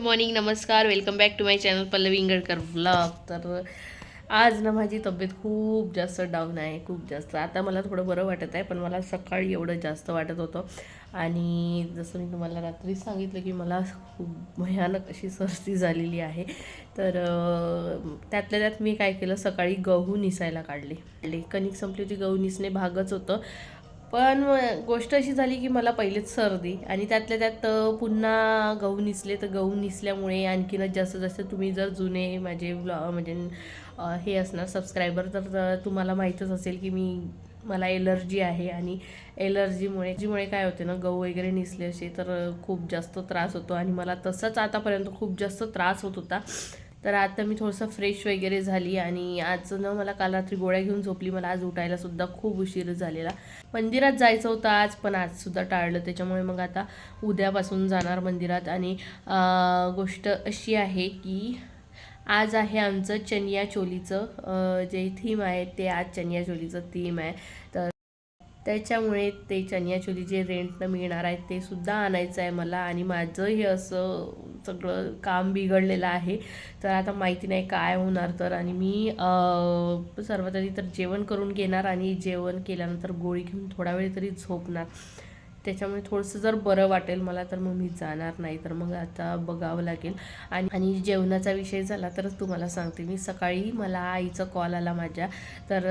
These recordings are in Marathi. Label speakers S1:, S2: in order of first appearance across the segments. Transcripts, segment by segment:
S1: मॉर्निंग, नमस्कार, welcome back to my channel Pallavi Ingalkar vlog. तर आज ना माझी तब्येत खूप जास्त डाऊन आहे, खूप जास्त. आता मला थोडं बरं वाटत आहे, पण मला सकाळी एवढं जास्त वाटत होतं. आणि जसं मी तुम्हाला रात्री सांगितलं की मला खूप भयानक अशी सर्दी झालेली आहे. तर त्यातल्या त्यात मी काय केलं, सकाळी गहू निसायला काढले. कणिक संपली होती, गहू निसणे भागच होतं. पण गोष्ट अशी झाली की मला पहिलेच सर्दी आणि त्यातल्या त्यात पुन्हा गहू निसले. तर गहू निसल्यामुळे आणखीनच जास्त जास्त, तुम्ही जर जुने माझे म्हणजे हे असणार सबस्क्रायबर, तर तुम्हाला माहीतच असेल की मला एलर्जी आहे. आणि एलर्जीमुळे काय होते ना, गहू वगैरे निसले असे तर खूप जास्त त्रास होतो. आणि मला तसंच आतापर्यंत खूप जास्त त्रास होत होता. तर आता मी थोडंसं फ्रेश वगैरे झाली. आणि आज ना मला काल रात्री गोळ्या घेऊन झोपली. मला आज उठायला सुद्धा खूप उशीर झालेला. मंदिरात जायचं होतं आज, पण आजसुद्धा टाळलं. त्याच्यामुळे मग आता उद्यापासून जाणार मंदिरात. आणि गोष्ट अशी आहे की आज आहे आमचं चनिया चोलीचं जे थीम आहे, ते आज चनिया चोलीचं थीम आहे. तर त्याच्यामुळे ते चनिया चोली जे रेंटनं मिळणार आहे ते सुद्धा आणायचं आहे मला. आणि माझं हे असं सगळं काम बिघडलेलं आहे. तर आता माहिती नाही काय होणार. तर आणि मी सर्वात आधी तर जेवण करून घेणार आणि जेवण केल्यानंतर गोळी घेऊन थोडा वेळ तरी झोपणार. त्याच्यामुळे थोडंसं जर बरं वाटेल मला तर मग मी जाणार, नाही तर मग आता बघावं लागेल. आणि जेवणाचा विषय झाला तर तुम्हाला सांगते, मी सकाळी मला आईचा कॉल आला माझ्या. तर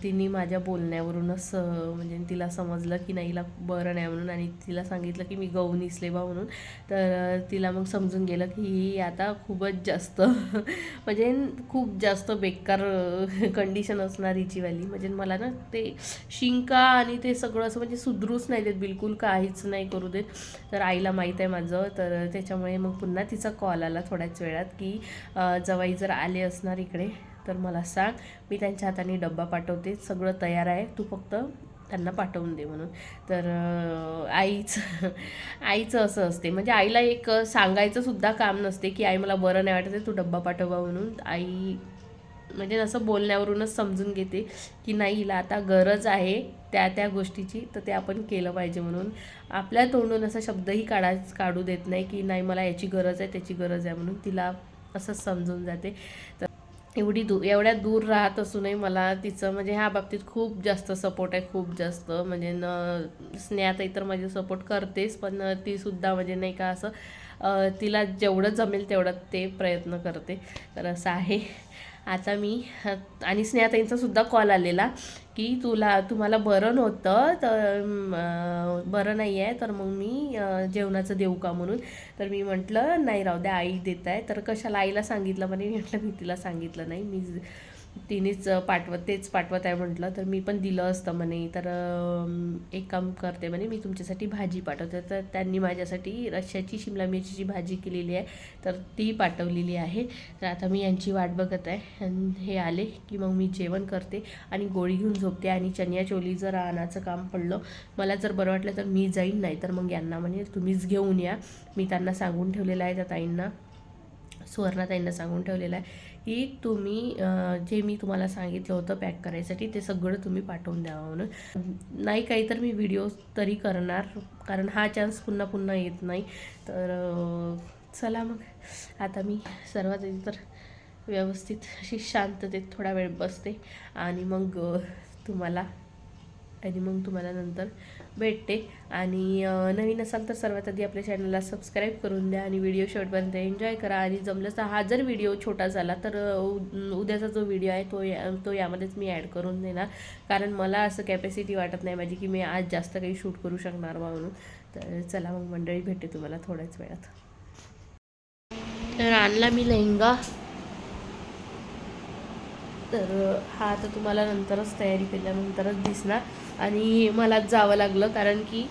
S1: तिने माझ्या बोलण्यावरूनच म्हणजे तिला समजलं की नाही, हिला बरं नाही म्हणून. आणि तिला सांगितलं की मी गहू निसले बा म्हणून. तर तिला मग समजून गेलं की ही आता खूपच जास्त म्हणजे खूप जास्त बेकार कंडिशन असणार हिचीवाली. म्हणजे मला ना ते शिंका आणि ते सगळं असं म्हणजे सुधरूच नाही देत, बिलकुल काहीच नाही करू देत. तर आईला माहीत आहे माझं. तर त्याच्यामुळे मग पुन्हा तिचा कॉल आला थोड्याच वेळात की जवाई जर आले असणार इकडे तर मला सांग, मी त्यांच्या हाताने डब्बा पाठवते, सगळं तयार आहे, तू फक्त त्यांना पाठवून दे म्हणून. तर आईचं असं असते, म्हणजे आईला एक सांगायचं सुद्धा काम नसते की आई मला बरं नाही वाटत आहे, तू डब्बा पाठवा म्हणून. आई म्हणजे असं बोलण्यावरूनच समजून घेते की नाही, हिला आता गरज आहे त्या गोष्टीची, तर ते आपण केलं पाहिजे म्हणून. आपल्या तोंडून असा शब्दही काढू देत नाही की नाही मला याची गरज आहे, त्याची गरज आहे म्हणून. तिला असंच समजून जाते. तर एवढ्या दूर राहत असूनही मला तिचं म्हणजे ह्या बाबतीत खूप जास्त सपोर्ट आहे, खूप जास्त. म्हणजे स्नेहाताई तर माझी सपोर्ट करतेच, पण तीसुद्धा म्हणजे नाही का असं तिला जेवढं जमेल तेवढं ते प्रयत्न करते. तर असं आहे. आता मी आणि स्नेहाताईंचा सुद्धा कॉल आलेला की तुम्हाला बरं नव्हतं तर बरं नाही आहे, तर मग मी जेवणाचं देऊ का म्हणून. तर मी म्हटलं नाही, राहू द्या, आई देत आहे. तर कशाला आईला सांगितलं म्हणे. मी म्हटलं मी तिला सांगितलं नाही, तिनेच तेच पाठवत आहे म्हटलं. तर मी पण दिलं असतं म्हणे. तर एक काम करते म्हणे, मी तुमच्यासाठी भाजी पाठवते. तर त्यांनी माझ्यासाठी रश्श्याची शिमला मिरचीची भाजी केलेली आहे, तर ती पाठवलेली आहे. तर आता मी यांची वाट बघत आहे. आणि हे आले की मग मी जेवण करते आणि गोळी घेऊन झोपते. आणि चनिया चोली जर आणायचं काम पडलं, मला जर बरं वाटलं तर मी जाईन, नाही तर मग यांना म्हणजे तुम्हीच घेऊन या. मी त्यांना सांगून ठेवलेलं आहे, त्या ताईंना, सुवर्णाताईंना सांगून ठेवलेलं आहे की तुम्ही जे मी तुम्हाला सांगितलं होतं पॅक करायसाठी ते सगळं तुम्ही पाठवून द्यावं म्हणून. नाही काही तर मी व्हिडिओ तरी करणार, कारण हा चान्स पुन्हा पुन्हा येत नाही. तर चला मग आता मी सर्वात आधी तर व्यवस्थित अशी शांततेत थोडा वेळ बसते आणि मग तुम्हाला नंतर भेटते. आणि नवीन असाल तर सर्वात आधी आपल्या चॅनलला सबस्क्राईब करून द्या आणि व्हिडिओ शेवटपर्यंत एन्जॉय करा. आणि जमलंच तर हा जर व्हिडिओ छोटा झाला तर उद्याचा जो व्हिडिओ आहे तो यामध्येच मी ॲड करून देणार, कारण मला असं कॅपॅसिटी वाटत नाही माझी की मी आज जास्त काही शूट करू शकणार बा म्हणून. तर चला मग मंडळी, भेटते तुम्हाला थोड्याच वेळात. तर आणला मी लेहंगा. तर हा आता तुम्हाला नंतरच तयारी केल्यानंतरच दिसणार. आणि मलाच जावं लागलं कारण की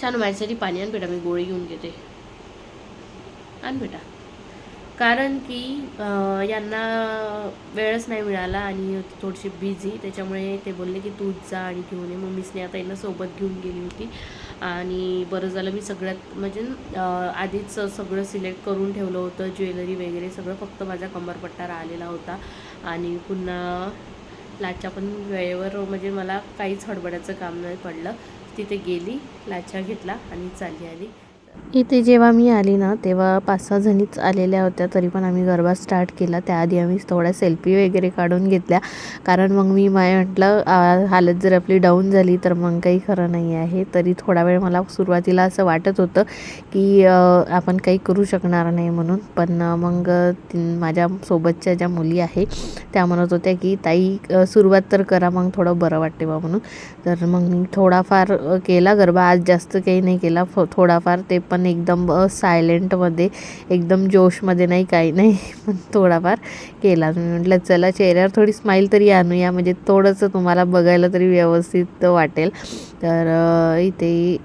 S1: छान माझ्यासाठी पाणी आण बेटा, मी गोळी घेऊन घेते, आण बेटा. कारण की यांना वेळच नाही मिळाला आणि थोडीशी बिझी, त्याच्यामुळे ते बोलले की तूच जा आणि घेऊन ये. मग मी स्नेहाताईंना सोबत घेऊन गेली होती. आणि बरं झालं, मी सगळ्यात म्हणजे आधीच सगळं सिलेक्ट करून ठेवलं होतं, ज्वेलरी वगैरे सगळं. फक्त माझा कमरपट्टा राहिलेला होता. आणि पुन्हा लाचा पण वेळेवर, म्हणजे मला काहीच हडबडायचं काम नाही पडलं. तिथे गेली, लाचा घेतला आणि चालली आली. इथे जेव्हा मी आली ना तेव्हा 5-6 जणीच आलेल्या होत्या, तरी पण आम्ही गरबा स्टार्ट केला. त्याआधी आम्ही थोड्या सेल्फी वगैरे काढून घेतल्या, कारण मग मी म्हटलं हालत जर आपली डाऊन झाली तर मग काही खरं नाही आहे. तरी थोडा वेळ मला सुरुवातीला असं वाटत होतं की आपण काही करू शकणार नाही म्हणून, पण मग माझ्या सोबतच्या ज्या मुली आहे त्या म्हणत होत्या की ताई सुरुवात तर करा, मग थोडं बरं वाटते बा म्हणून. तर मग मी थोडाफार केला गरबा. आज जास्त काही नाही केला, थोडाफार, ते पण एकदम सायलेंटमध्ये, एकदम जोशमध्ये नाही, काही नाही, पण थोडाफार केला. मी म्हटलं चला चेहऱ्यावर थोडी स्माईल तरी आणूया, म्हणजे थोडंसं तुम्हाला बघायला तरी व्यवस्थित वाटेल. तर इथे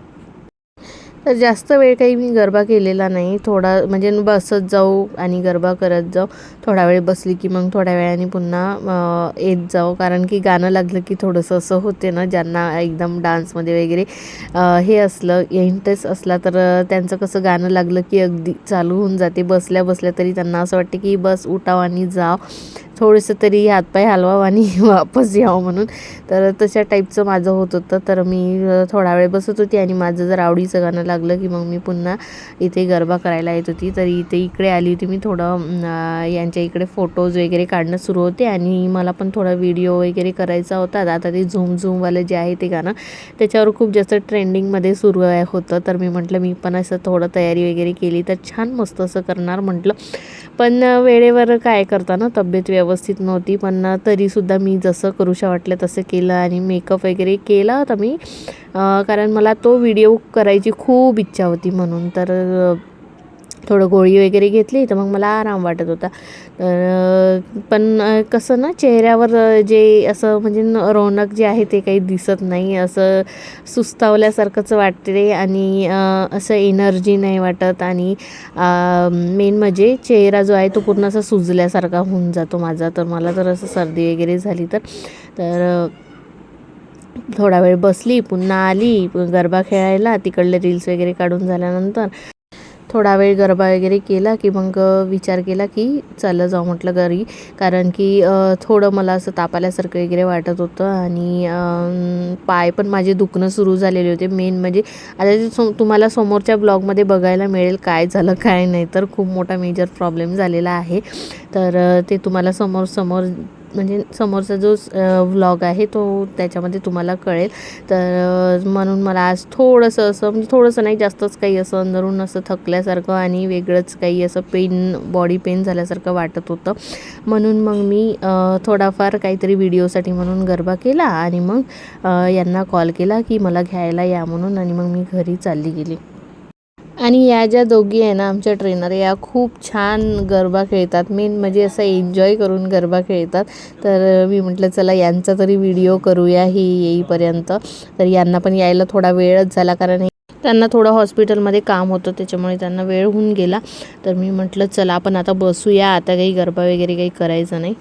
S1: तर जास्त वेळ काही मी गरबा केलेला नाही. थोडा म्हणजे बसत जाऊ आणि गरबा करत जाऊ. थोडा वेळ बसली की मग थोड्या वेळाने पुन्हा येत जाऊ, कारण की गाणं लागलं की थोडंसं असं होते ना, ज्यांना एकदम डान्समध्ये वगैरे हे असलं, इंटरेस्ट असला, तर त्यांचं कसं गाणं लागलं की अगदी चालू होऊन जाते. बसल्या बसल्या तरी त्यांना असं वाटते की बस उठाव आणि जाव, थोडंसं तरी हातपाय हलवावं आणि वापस यावं म्हणून. तर तशा टाईपचं माझं होत होतं. तर मी थोडा वेळ बसत होती आणि माझं जर आवडीचं गाणं लागलं की मग मी पुन्हा इथे गरबा करायला येत होती. तर इकडे आली होती मी. थोडं यांच्या इकडे फोटोज वगैरे काढणं सुरू होते आणि मला पण थोडा व्हिडिओ वगैरे करायचा होता. आता ते झूम झूमवालं जे आहे ते गाणं त्याच्यावर खूप जास्त ट्रेंडिंगमध्ये सुरू होतं. तर मी म्हटलं मी पण असं थोडं तयारी वगैरे केली तर छान मस्त असं करणार म्हटलं. पण वेळेवर काय करताना तब्येत व्यवस्थित नव्हती, पण तरीसुद्धा मी जसं करूशा वाटलं तसं केलं आणि मेकअप वगैरे केला होता मी, कारण मला तो व्हिडिओ करायची खूप इच्छा होती म्हणून. तर थोडं गोळी वगैरे घेतली तर मग मला आराम वाटत होता. पण कसं ना, चेहऱ्यावर जे असं म्हणजे रौनक जे आहे ते काही दिसत नाही, असं सुस्तावल्यासारखंच वाटते आणि असं एनर्जी नाही वाटत. आणि मेन म्हणजे चेहरा जो आहे तो पूर्ण असा सुजल्यासारखा होऊन जातो माझा. तर मला तर असं सर्दी वगैरे झाली तर थोडा वेळ बसली, पुन्हा आली गरबा खेळायला. तिकडले रील्स वगैरे काढून झाल्यानंतर थोडा वेळ गरबा वगैरे केला की मग विचार केला की चला जाऊ म्हटलं घरी, कारण की थोडं मला असं ताप आल्यासारखं वगैरे वाटत होतं आणि पाय पण माझे दुखणं सुरू झालेले होते. मेन म्हणजे आता ते तुम्हाला समोरच्या ब्लॉगमध्ये बघायला मिळेल काय झालं काय नाही. तर खूप मोठा मेजर प्रॉब्लेम झालेला आहे. तर ते तुम्हाला समोर म्हणजे समोरचा जो व्लॉग आहे तो त्याच्यामध्ये तुम्हाला कळेल. तर म्हणून मला आज थोडंसं असं म्हणजे थोडंसं नाही, जास्तच काही असं अंदरून असं थकल्यासारखं आणि वेगळंच काही असं बॉडी पेन झाल्यासारखं वाटत होतं. म्हणून मग मी थोडाफार काहीतरी व्हिडिओसाठी म्हणून गरबा केला आणि मग यांना कॉल केला की मला घ्यायला या म्हणून, आणि मग मी घरी चालली गेली. आणि या ज्या दोघी आहे ना आमच्या ट्रेनर, या खूप छान गरबा खेळतात. मेन म्हणजे असं एन्जॉय करून गरबा खेळतात. तर मी म्हटलं चला यांचा तरी व्हिडिओ करूया ही येईपर्यंत. तर यांना पण यायला थोडा वेळच झाला, कारण त्यांना थोडं हॉस्पिटलमध्ये काम होतं त्याच्यामुळे त्यांना वेळ होऊन गेला. तर मी म्हटलं चला आपण आता बसूया, आता काही गरबा वगैरे काही करायचं नाही.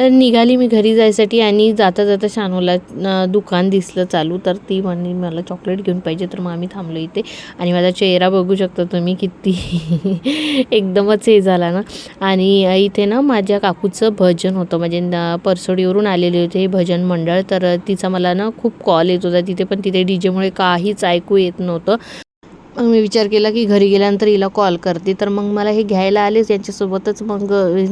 S1: निघाली मी घरी जायसाठी आणि जाता जाता शानूला दुकान दिसलं चालू. तर ती म्हणे मला चॉकलेट घेऊन पाहिजे. तर मग आम्ही थांबलो इथे आणि माझा चेहरा बघू शकता तुम्ही किती एकदमच हे झाला ना. आणि इथे ना माझ्या काकूचं भजन होतं, म्हणजे परसोडीवरून आलेले होते हे भजन मंडळ. तर तिचा मला ना खूप कॉल येत होता तिथे, पण तिथे डीजेमुळे काहीच ऐकू येत नव्हतं.
S2: मग मी विचार केला की घरी गेल्यानंतर हिला कॉल करते. तर मग मला हे घ्यायला आलेच. यांच्यासोबतच मग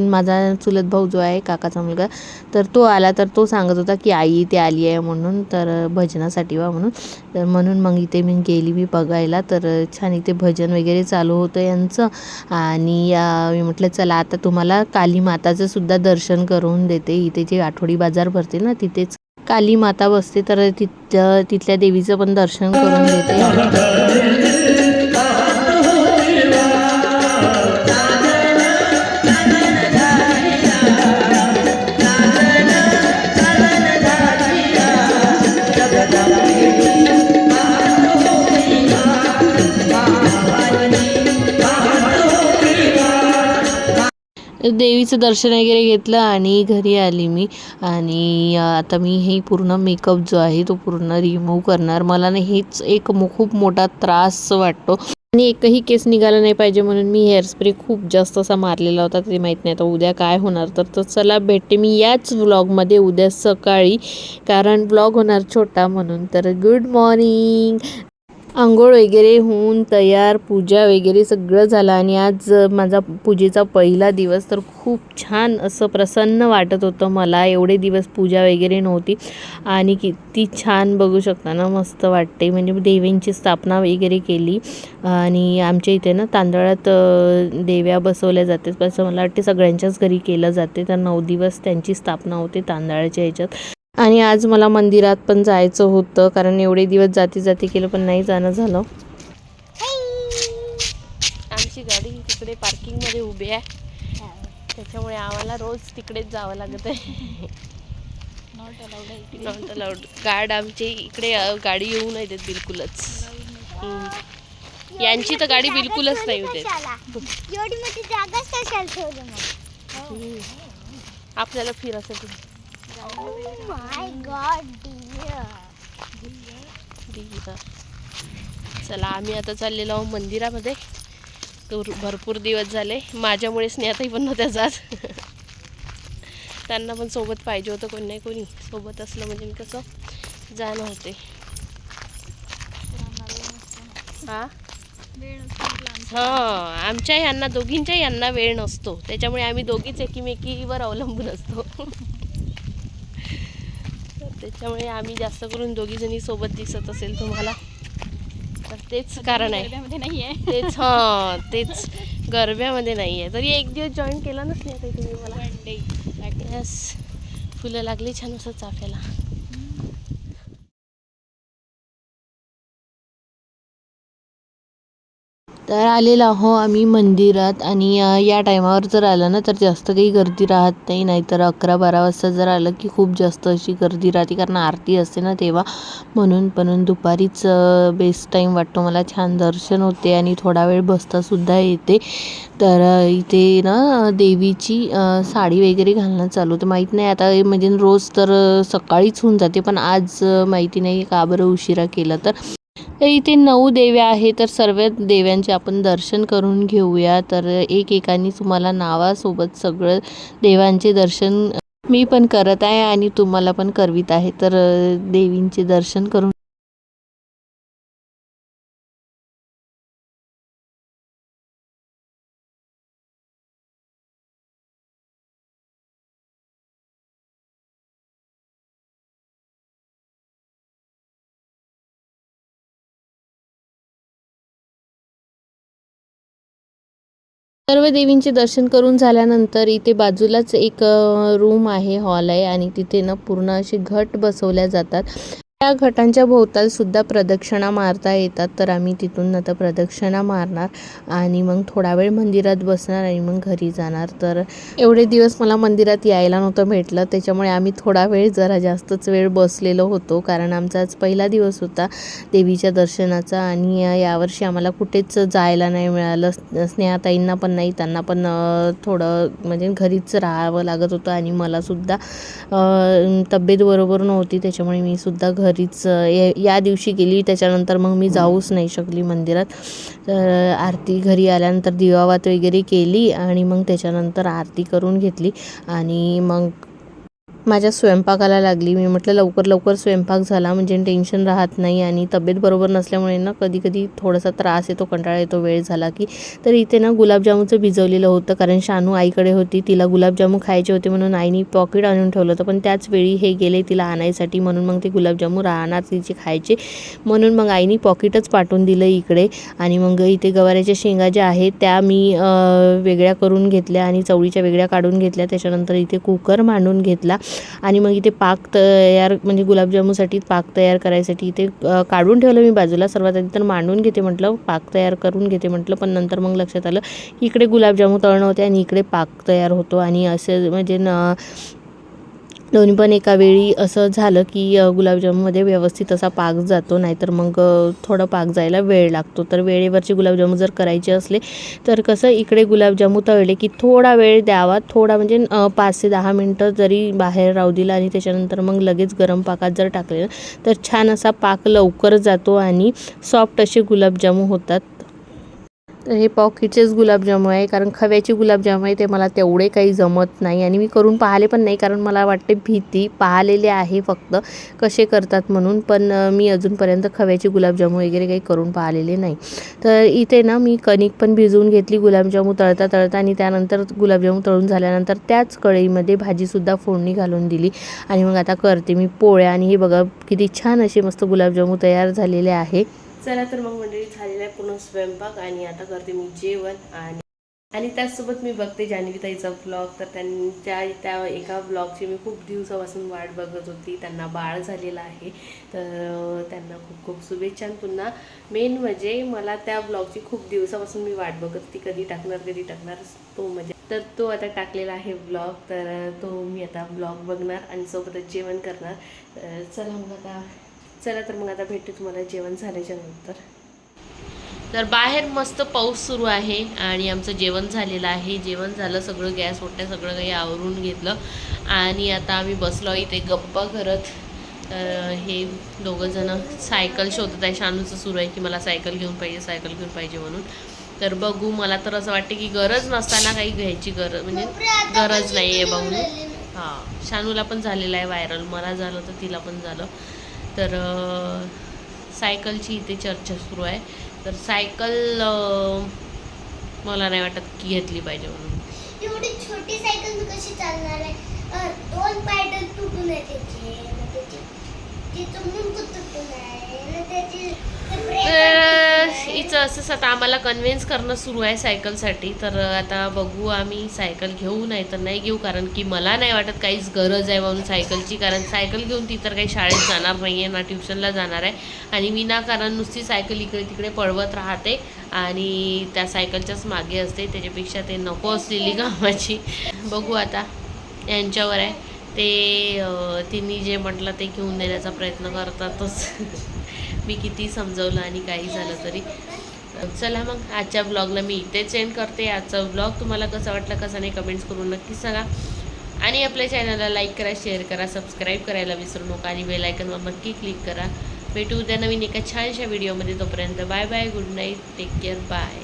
S2: माझा चुलत भाऊ जो आहे, काकाचा मुलगा, तर तो आला. तर तो सांगत होता की आई इथे आली आहे म्हणून, तर भजनासाठी वा म्हणून. तर म्हणून मग इथे मी गेली मी बघायला. तर छान इथे भजन वगैरे चालू होतं यांचं. आणि मी म्हटलं चला आता तुम्हाला काली माताचं सुद्धा दर्शन करून देते. इथे जे आठवडी बाजार भरते ना, तिथेच काली माता बसते. तर तिथल्या देवीचं पण दर्शन करून देते. देवीचं दर्शन वगैरे घेतलं आणि घरी आली मी. आणि आता मी हे पूर्ण मेकअप जो आहे तो पूर्ण रिमूव्ह करणार. मला ना हेच एक खूप मोठा त्रास वाटतो आणि एकही केस निघाला नाही पाहिजे म्हणून मी हेअर स्प्रे खूप जास्त असा मारलेला होता. ते माहीत नाही आता उद्या काय होणार. तर चला भेटते मी याच व्लॉगमध्ये उद्या सकाळी, कारण व्लॉग होणार छोटा म्हणून. तर गुड मॉर्निंग. अंघोळ वगैरे होऊन तयार, पूजा वगैरे सगळं झालं. आणि आज माझा पूजेचा पहिला दिवस. तर खूप छान असं प्रसन्न वाटत होतं मला. एवढे दिवस पूजा वगैरे नव्हती आणि किती छान बघू शकता ना, मस्त वाटते. म्हणजे देवींची स्थापना वगैरे केली. आणि आमच्या इथे ना तांदळात देव्या बसवल्या जाते. असं मला वाटते सगळ्यांच्याच घरी केलं जाते. तर 9 दिवस त्यांची स्थापना होते तांदळाच्या ह्याच्यात. आणि आज मला मंदिरात पण जायचं होतं, कारण एवढे दिवस जाती केलं पण नाही जाणं झालं. आमची गाडी तिकडे पार्किंगमध्ये उभी आहे, त्याच्यामुळे आम्हाला रोज तिकडेच जावं लागत आहे. Not allowed. गार्ड आमचे इकडे गाडी येऊ नाही देत बिलकुलच. यांची तर गाडी बिलकुलच नाही होते. आपल्याला फिरासाठी. चला आम्ही आता चाललेलो आहोत मंदिरामध्ये. भरपूर दिवस झाले, माझ्यामुळे स्नेहाताई पण नव्हत्या जात. त्यांना पण सोबत पाहिजे होतं, कोणी नाही कोणी सोबत असलं म्हणजे कसं जाणं होते. हां, आमच्या यांना दोघींच्या यांना वेळ नसतो, त्याच्यामुळे आम्ही दोघीच एकमेकीवर अवलंबून असतो. त्याच्यामुळे आम्ही जास्त करून दोघी जणी सोबत दिसत असेल तुम्हाला, तर तेच कारण आहे. तेच तेच गरब्यामध्ये नाही आहे. तरी एक दिवस जॉईन केला नसले आता तुम्ही मला. यस, फुलं लागली छान असं चाफ्याला. तर आलेलो आहो आम्ही मंदिरात. आणि या टायमावर जर आलं ना तर जास्त काही गर्दी राहत नाही. नाहीतर 11-12 वाजता जर आलं की खूप जास्त अशी गर्दी राहते, कारण आरती असते ना तेव्हा. म्हणून दुपारीच बेस्ट टाईम वाटतो मला. छान दर्शन होते आणि थोडा वेळ बसतासुद्धा येते. तर इथे ना देवीची साडी वगैरे घालणं चालू होतं. माहीत नाही आता, म्हणजे रोज तर सकाळीच होऊन जाते, पण आज माहिती नाही का बरं उशिरा केलं. तर इथे 9 देव्या आहे, तर सर्व देव्यांचे आपण दर्शन करून घेऊया. तर एकेकाने तुम्हाला नावासोबत सगळं देवांचे दर्शन मी पण करत आहे आणि तुम्हाला पण करवित आहे. तर देवींचे दर्शन करून सर्व देवींचे दर्शन करून झाल्यानंतर इथे बाजूलाच एक रूम आहे, हॉल आहे. आणि तिथे ना पूर्ण असे घट बसवल्या जातात. त्या घटांच्या भोवतालसुद्धा प्रदक्षिणा मारता येतात. तर आम्ही तिथून आता प्रदक्षिणा मारणार आणि मग थोडा वेळ मंदिरात बसणार आणि मग घरी जाणार. तर एवढे दिवस मला मंदिरात यायला नव्हतं भेटलं, त्याच्यामुळे आम्ही थोडा वेळ जरा जास्तच वेळ बसलेलो होतो, कारण आमचा आज पहिला दिवस होता देवीच्या दर्शनाचा. आणि यावर्षी आम्हाला कुठेच जायला नाही मिळालं. स्नेहाताईंना पण नाही, त्यांना पण थोडं म्हणजे घरीच राहावं लागत होतं. आणि मलासुद्धा तब्येत बरोबर नव्हती, त्याच्यामुळे मी सुद्धा घरीच या दिवशी गेली. त्याच्यानंतर मग मी जाऊच नाही शकली मंदिरात. तर आरती घरी आल्यानंतर दिवावात वगैरे केली आणि मग त्याच्यानंतर आरती करून घेतली. आणि मग माझ्या स्वयंपाकाला लागली. मी म्हटलं लवकर लवकर स्वयंपाक झाला म्हणजे टेन्शन राहत नाही आणि तब्येत बरोबर नसल्यामुळे ना कधी कधी थोडासा त्रास येतो, कंटाळा येतो वेळ झाला की. तर इथे ना गुलाबजामुनचं भिजवलेलं होतं कारण शानू आईकडे होती, तिला गुलाबजामू खायचे होते म्हणून आईने पॉकेट आणून ठेवलं होतं. पण त्याच वेळी हे गेले तिला आणायसाठी म्हणून मग ते गुलाबजामू राहणार तिचे खायचे म्हणून मग आईने पॉकेटच पाठवून दिलं इकडे. आणि मग इथे गवाराच्या शेंगा ज्या आहेत त्या मी वेगळ्या करून घेतल्या आणि चवळीच्या वेगळ्या काढून घेतल्या. त्याच्यानंतर इथे कुकर मांडून घेतला आणि मग इथे पाक तयार म्हणजे गुलाबजामुनसाठी पाक तयार करायसाठी इथे काढून ठेवलं मी बाजूला. सर्वात आधी तर मांडून घेते म्हटलं, पाक तयार करून घेते म्हटलं. पण नंतर मग लक्षात आलं इकडे गुलाबजामू तळणं होते आणि इकडे पाक तयार होतो आणि असं म्हणजे दोन्ही पण एका वेळी असं झालं की गुलाबजामुनमध्ये व्यवस्थित असा पाक जातो, नाहीतर मग थोडं पाक जायला वेळ लागतो. तर वेळेवरचे गुलाबजामू जर करायचे असले तर कसं इकडे गुलाबजामू तळले की थोडा वेळ द्यावा, थोडा म्हणजे 5 ते 10 मिनटं जरी बाहेर राहू दिला आणि त्याच्यानंतर मग लगेच गरम पाकात जर टाकले तर छान असा पाक लवकर जातो आणि सॉफ्ट असे गुलाबजामू होतात. तर हे पॉकेटचेच गुलाबजामू आहे कारण खव्याचे गुलाबजामू आहे ते मला तेवढे काही जमत नाही आणि मी करून पाहिले पण नाही कारण मला वाटते भीती. पाहिलेले आहे फक्त कसे करतात म्हणून, पण मी अजूनपर्यंत खव्याचे गुलाबजामू वगैरे काही करून पाहिलेले नाही. तर इथे ना मी कणिक पण भिजवून घेतली गुलाबजामू तळता तळता आणि त्यानंतर गुलाबजामू तळून झाल्यानंतर त्याच कढईमध्ये भाजीसुद्धा फोडणी घालून दिली आणि मग आता करते मी पोळ्या. आणि हे बघा किती छान असे मस्त गुलाबजामू तयार झालेले आहे.
S1: चला तर मग मंडळी झालेला आहे पूर्ण स्वयंपाक आणि आता करते मी जेवण. आणि त्याचसोबत मी बघते जान्हवीताईचा ब्लॉग. तर त्या एका ब्लॉगची मी खूप दिवसापासून वाट बघत होती. त्यांना बाळ झालेलं आहे तर त्यांना खूप खूप शुभेच्छा. पुन्हा मेन म्हणजे मला त्या ब्लॉगची खूप दिवसापासून मी वाट बघत होती कधी टाकणार तो म्हणजे. तर तो आता टाकलेला आहे ब्लॉग, तर तो मी आता ब्लॉग बघणार आणि सोबतच जेवण करणार. चला तर मग आता भेटते तुम्हाला जेवण झाल्याच्या नंतर. तर बाहेर मस्त पाऊस सुरू आहे आणि आमचं जेवण झालेलं आहे. जेवण झालं, सगळं गॅस ओट्या सगळं काही आवरून घेतलं आणि आता आम्ही बसलो इथे गप्पा करत. हे दोघंजणं सायकल शोधत आहे. शानूचं सुरू आहे की मला सायकल घेऊन पाहिजे म्हणून. तर बघू, मला तर असं वाटते की गरज नसताना काही घ्यायची म्हणजे गरज नाही आहे बघून. हां, शानूला पण झालेलं आहे व्हायरल, मला झालं तर तिला पण झालं. तर सायकलची इथे चर्चा सुरू आहे. तर सायकल मला नाही वाटत की घेतली पाहिजे म्हणून.
S3: एवढी छोटी सायकल कशी चालणार आहे? 2 पायडल तुटून आहे तिचं मुंडकं तुटून आहे ना त्याची.
S1: हिचं असंच आता आम्हाला कन्व्हिन्स करणं सुरू आहे सायकलसाठी. तर आता बघू आम्ही सायकल घेऊ नाही तर नाही घेऊ, कारण की मला नाही वाटत काहीच गरज आहे म्हणून सायकलची. कारण सायकल घेऊन ती तर काही शाळेत जाणार नाही आहे ना ट्युशनला जाणार आहे आणि विनाकारण नुसती सायकल इकडे तिकडे पळवत राहते आणि त्या सायकलच्याच मागे असते. त्याच्यापेक्षा ते नको असलेली कामाची. बघू आता यांच्यावर आहे ते. तिने जे म्हटलं ते घेऊन देण्याचा प्रयत्न करतातच. मी किती समजवलं आणि काही झालं तरी. चला मग आजच्या ब्लॉगला मी इथेच एंड करते. आजचा ब्लॉग तुम्हाला कसा वाटला कसा नाही कमेंट्स करून नक्कीच सांगा. आणि आपल्या चॅनलला लाईक करा, शेअर करा, सबस्क्राईब करायला विसरू नका आणि बेल आयकॉनवर नक्की क्लिक करा. भेटू उद्या नवीन एका छानशा व्हिडिओमध्ये. तोपर्यंत bye bye, good night, take care, bye.